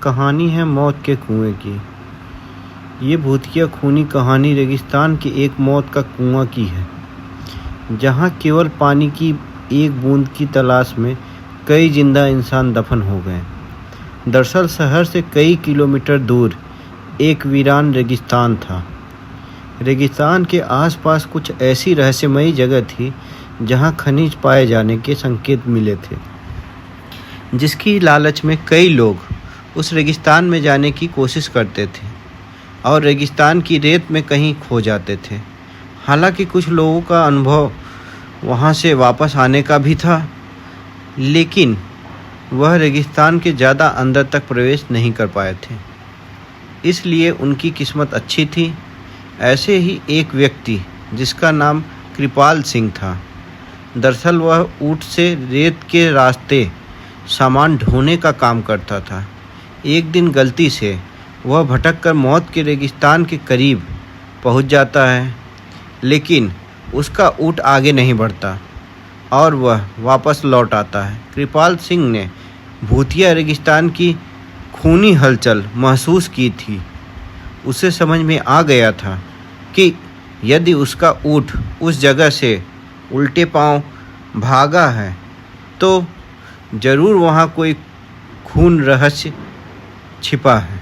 कहानी है मौत के कुएं की। ये भूतिया खूनी कहानी रेगिस्तान के एक मौत का कुआं की है, जहाँ केवल पानी की एक बूंद की तलाश में कई जिंदा इंसान दफन हो गए। दरअसल शहर से कई किलोमीटर दूर एक वीरान रेगिस्तान था। रेगिस्तान के आसपास कुछ ऐसी रहस्यमयी जगह थी जहाँ खनिज पाए जाने के संकेत मिले थे, जिसकी लालच में कई लोग उस रेगिस्तान में जाने की कोशिश करते थे और रेगिस्तान की रेत में कहीं खो जाते थे। हालांकि कुछ लोगों का अनुभव वहां से वापस आने का भी था, लेकिन वह रेगिस्तान के ज़्यादा अंदर तक प्रवेश नहीं कर पाए थे, इसलिए उनकी किस्मत अच्छी थी। ऐसे ही एक व्यक्ति जिसका नाम कृपाल सिंह था। दरअसल वह ऊँट से रेत के रास्ते सामान ढोने का काम करता था। एक दिन गलती से वह भटक कर मौत के रेगिस्तान के करीब पहुंच जाता है, लेकिन उसका ऊँट आगे नहीं बढ़ता और वह वापस लौट आता है। कृपाल सिंह ने भूतिया रेगिस्तान की खूनी हलचल महसूस की थी। उसे समझ में आ गया था कि यदि उसका ऊँट उस जगह से उल्टे पांव भागा है तो ज़रूर वहाँ कोई खून रहस्य छिपा है।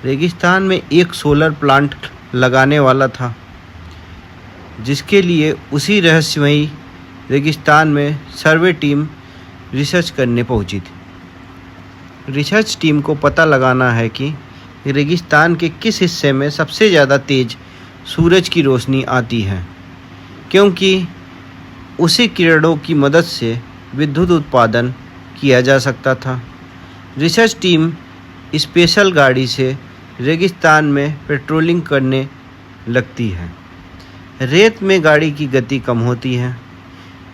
रेगिस्तान में एक सोलर प्लांट लगाने वाला था, जिसके लिए उसी रहस्यमयी रेगिस्तान में सर्वे टीम रिसर्च करने पहुंची थी। रिसर्च टीम को पता लगाना है कि रेगिस्तान के किस हिस्से में सबसे ज़्यादा तेज़ सूरज की रोशनी आती है, क्योंकि उसी किरणों की मदद से विद्युत उत्पादन किया जा सकता था। रिसर्च टीम स्पेशल गाड़ी से रेगिस्तान में पेट्रोलिंग करने लगती है। रेत में गाड़ी की गति कम होती है,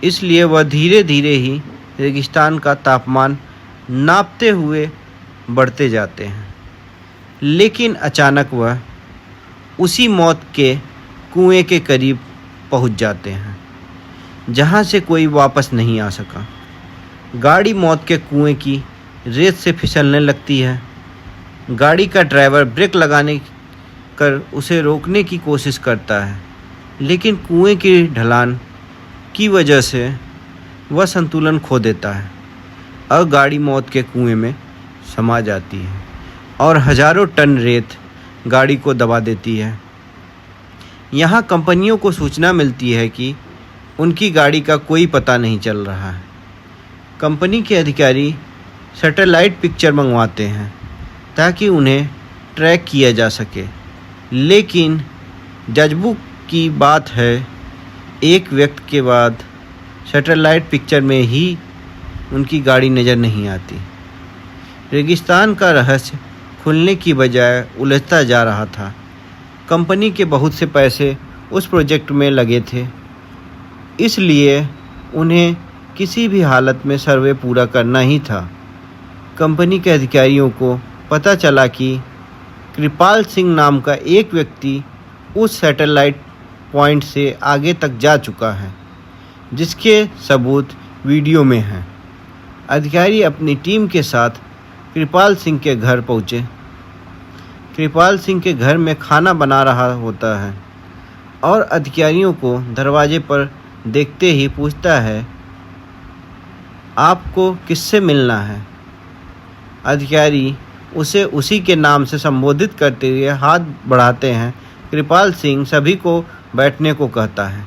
इसलिए वह धीरे धीरे ही रेगिस्तान का तापमान नापते हुए बढ़ते जाते हैं। लेकिन अचानक वह उसी मौत के कुएं के करीब पहुंच जाते हैं, जहां से कोई वापस नहीं आ सका। गाड़ी मौत के कुएं की रेत से फिसलने लगती है। गाड़ी का ड्राइवर ब्रेक लगाने कर उसे रोकने की कोशिश करता है, लेकिन कुएं की ढलान की वजह से वह संतुलन खो देता है और गाड़ी मौत के कुएं में समा जाती है और हजारों टन रेत गाड़ी को दबा देती है। यहाँ कंपनियों को सूचना मिलती है कि उनकी गाड़ी का कोई पता नहीं चल रहा है। कंपनी के अधिकारी सैटेलाइट पिक्चर मंगवाते हैं ताकि उन्हें ट्रैक किया जा सके, लेकिन जज्बू की बात है, एक वक्त के बाद सैटेलाइट पिक्चर में ही उनकी गाड़ी नज़र नहीं आती। रेगिस्तान का रहस्य खुलने की बजाय उलझता जा रहा था। कंपनी के बहुत से पैसे उस प्रोजेक्ट में लगे थे, इसलिए उन्हें किसी भी हालत में सर्वे पूरा करना ही था। कंपनी के अधिकारियों को पता चला कि कृपाल सिंह नाम का एक व्यक्ति उस सैटेलाइट पॉइंट से आगे तक जा चुका है, जिसके सबूत वीडियो में हैं। अधिकारी अपनी टीम के साथ कृपाल सिंह के घर पहुँचे। कृपाल सिंह के घर में खाना बना रहा होता है और अधिकारियों को दरवाजे पर देखते ही पूछता है, आपको किससे मिलना है? अधिकारी उसे उसी के नाम से संबोधित करते हुए हाथ बढ़ाते हैं। कृपाल सिंह सभी को बैठने को कहता है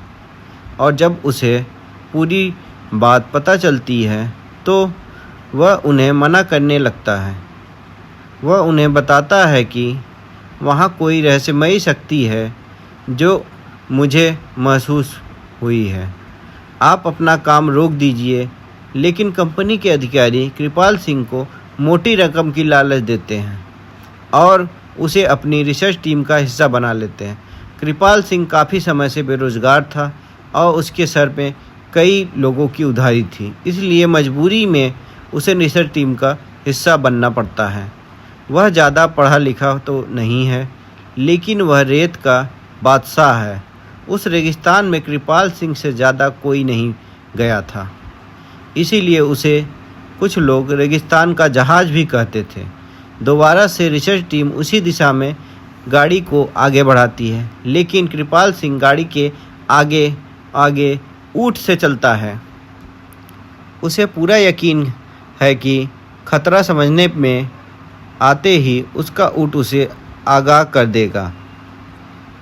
और जब उसे पूरी बात पता चलती है तो वह उन्हें मना करने लगता है। वह उन्हें बताता है कि वहाँ कोई रहस्यमयी शक्ति है जो मुझे महसूस हुई है। आप अपना काम रोक दीजिए। लेकिन कंपनी के अधिकारी कृपाल सिंह को मोटी रकम की लालच देते हैं और उसे अपनी रिसर्च टीम का हिस्सा बना लेते हैं। कृपाल सिंह काफ़ी समय से बेरोज़गार था और उसके सर पे कई लोगों की उधारी थी, इसलिए मजबूरी में उसे रिसर्च टीम का हिस्सा बनना पड़ता है। वह ज़्यादा पढ़ा लिखा तो नहीं है, लेकिन वह रेत का बादशाह है। उस रेगिस्तान में कृपाल सिंह से ज़्यादा कोई नहीं गया था, इसीलिए उसे कुछ लोग रेगिस्तान का जहाज़ भी कहते थे। दोबारा से रिसर्च टीम उसी दिशा में गाड़ी को आगे बढ़ाती है, लेकिन कृपाल सिंह गाड़ी के आगे आगे ऊँट से चलता है। उसे पूरा यकीन है कि खतरा समझने में आते ही उसका ऊँट उसे आगाह कर देगा।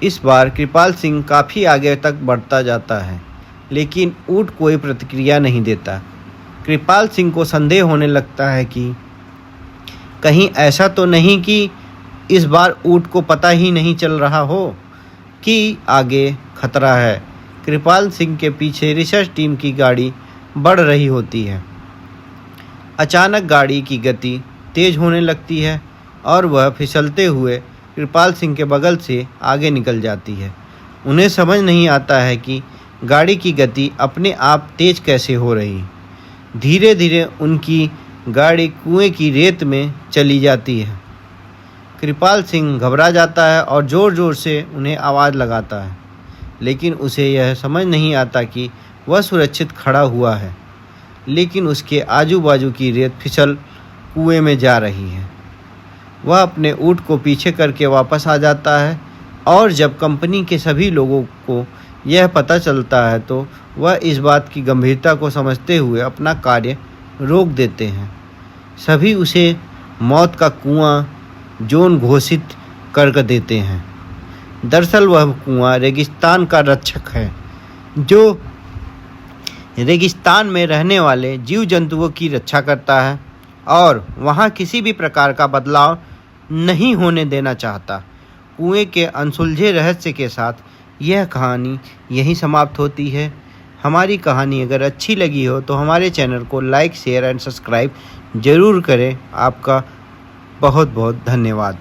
इस बार कृपाल सिंह काफ़ी आगे तक बढ़ता जाता है, लेकिन ऊँट कोई प्रतिक्रिया नहीं देता। कृपाल सिंह को संदेह होने लगता है कि कहीं ऐसा तो नहीं कि इस बार ऊँट को पता ही नहीं चल रहा हो कि आगे खतरा है। कृपाल सिंह के पीछे रिसर्च टीम की गाड़ी बढ़ रही होती है। अचानक गाड़ी की गति तेज होने लगती है और वह फिसलते हुए कृपाल सिंह के बगल से आगे निकल जाती है। उन्हें समझ नहीं आता है कि गाड़ी की गति अपने आप तेज कैसे हो रही। धीरे धीरे उनकी गाड़ी कुएं की रेत में चली जाती है। कृपाल सिंह घबरा जाता है और ज़ोर ज़ोर से उन्हें आवाज़ लगाता है, लेकिन उसे यह समझ नहीं आता कि वह सुरक्षित खड़ा हुआ है, लेकिन उसके आजू बाजू की रेत फिसल कुएं में जा रही है। वह अपने ऊँट को पीछे करके वापस आ जाता है और जब कंपनी के सभी लोगों को यह पता चलता है तो वह इस बात की गंभीरता को समझते हुए अपना कार्य रोक देते हैं। सभी उसे मौत का कुआं जोन घोषित कर देते हैं। दरअसल वह कुआं रेगिस्तान का रक्षक है, जो रेगिस्तान में रहने वाले जीव जंतुओं की रक्षा करता है और वहाँ किसी भी प्रकार का बदलाव नहीं होने देना चाहता। कुएं के अनसुलझे रहस्य के साथ यह कहानी यहीं समाप्त होती है। हमारी कहानी अगर अच्छी लगी हो तो हमारे चैनल को लाइक, शेयर एंड सब्सक्राइब ज़रूर करें। आपका बहुत बहुत धन्यवाद।